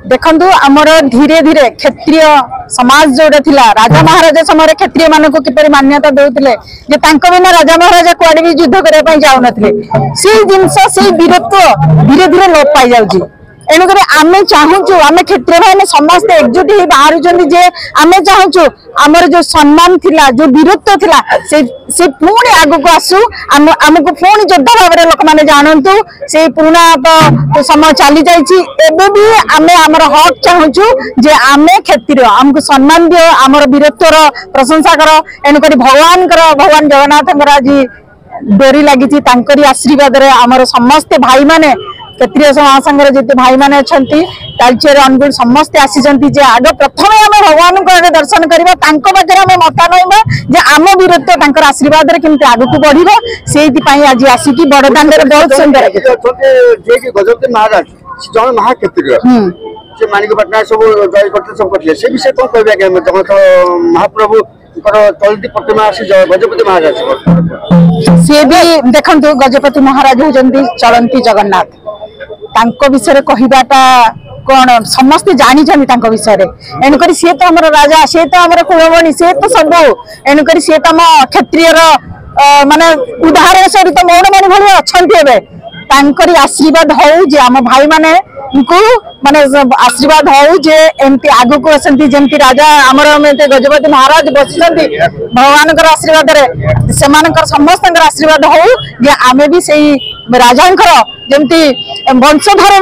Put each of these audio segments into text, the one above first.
देखु आमर धीरे धीरे क्षेत्रीय समाज जोड़ा थिला राजा महाराजा समय क्षेत्रीय मानक किपर मान्यता दौले बिना राजा महाराजा कुआडे भी युद्ध करने जाऊन से जिनस से वीरत्व धीरे धीरे लोप पाई जाऊँ। एणुक आम चाहूँ आम क्षेत्रीय भाई समस्त एकजुट हो बाहर जे आम चाहूँ आमर जो सम्मान थिला जो वीरत्व थिला से पुणी आग को आसू आमको पुणी योद्धा भाव में लोक मैंने जानतु से पुराना तो समय चली जाए भी आम आमर हक चाहूँ जे आम क्षेत्रीय आमको सम्मान दियो आमर वीरत्वर प्रशंसा कर। एणुक भगवान जगन्नाथ आज डोरी लगी आशीर्वाद आमर समस्ते भाई माने क्षेत्रीय महासंघर जिते भाई मैंने अच्छा तालचेर अनुगुल समस्ते आसी आग प्रथम आम भगवान को दर्शन करवा पाखे आम मता ना आम वीरत्व आशीर्वाद केमती आग को बढ़ से आज आसिकी बड़दान बहुत सुंदर गजपति महाराज जन महाक्षेत्रीय से माणिकपाटना सब जय करते सब करते से विषय कौन कह जगन्नाथ महाप्रभु चलती प्रतिमा गजपति महाराज सी भी देखु गजपति महाराज होती चलती जगन्नाथ विषय कहवाटा कौन समस्ते जानी विषय एणुक सी तो आम राजा सी तो आम कुलमणि सी तो सब एणुक सी तो आम क्षेत्रीय माने उदाहरण सहित मौनमणि भाई अच्छा आशीर्वाद हो आम भाई माने माने आशीर्वाद हो जे एमती आग को जमती राजा आमर गजपति महाराज बस भगवान आशीर्वाद से समस्त आशीर्वाद हो जे आमे भी सही राजा जमती वंशधर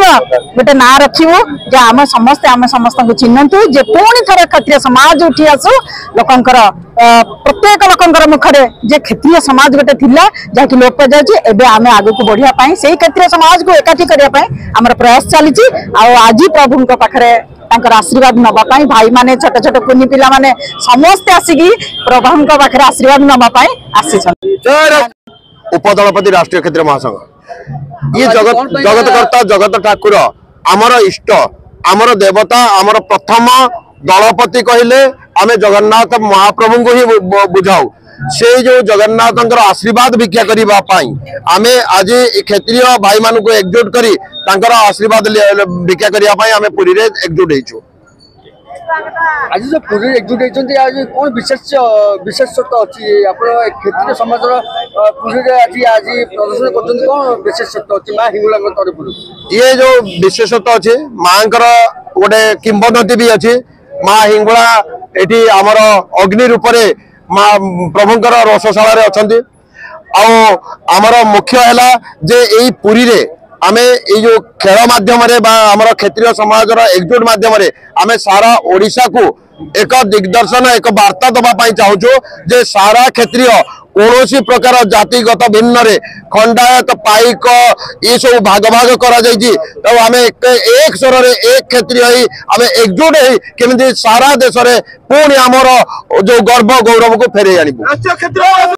गोटे ना रखू जे आम समस्त को चिन्हतु जे पुणी थर क्षत्रिय समाज उठी आसू लोकंकर प्रत्येक लोकंकर मुखरे जे क्षत्रिय समाज गोटे थिला जहाँकि लोप जाए आम आग को बढ़िया से क्षत्रिय समाज को एकाठी करने आमर प्रयास चली आज प्रभु पाखे आशीर्वाद नवाई भाई माने छोट छोट कुनी पिला माने समस्ते आसिकी प्रभु पाखे आशीर्वाद नवाई आसी उपदलपति राष्ट्रीय क्षेत्रीय महासंघ ये जगतकर्ता जगत ठाकुर आमर इष्ट आमर देवता आमर प्रथम दलपति कहले आमे जगन्नाथ महाप्रभु को ही बुझाऊ से जो जगन्नाथ आशीर्वाद भिक्षा करने आमे आज क्षेत्रीय भाई मान को एकजुट करी आशीर्वाद भिक्षा करने आमे पुरी रे एकजुट होइछु। आज जो पुरी एकजुट होइछन्ती आज कोन विशेषत्व अछि आपण क्षेत्रीय समाज पुरी रे आज प्रदर्शन करछन्ती कोन विशेषत्व अछि मां हिंगुला तरफ ये जो विशेषत्व अछि मांकर गोटे किंवदंती भी अछि मां हिंगुला एठी हमर अग्नि रूप रे मां प्रभुंकर रसशाला अच्छा आमर मुख्य है जे यही पुरी रे आमे ये जो खेल माध्यम आमर क्षेत्रीय समाज एकजुट माध्यम आमे सारा ओडिशा को एक दिग्दर्शन एक वार्ता दवाई चाहूँ जे सारा क्षेत्रीय कौन प्रकार जातिगत भिन्न रे खंडायत पाइक ये सब भाग भाग करा जाइए तो आम एक स्वर एक क्षेत्रीय आम एकजुट केमी सारा देश में पुणी आमर जो गर्व गौरव को फेरे आनिबु।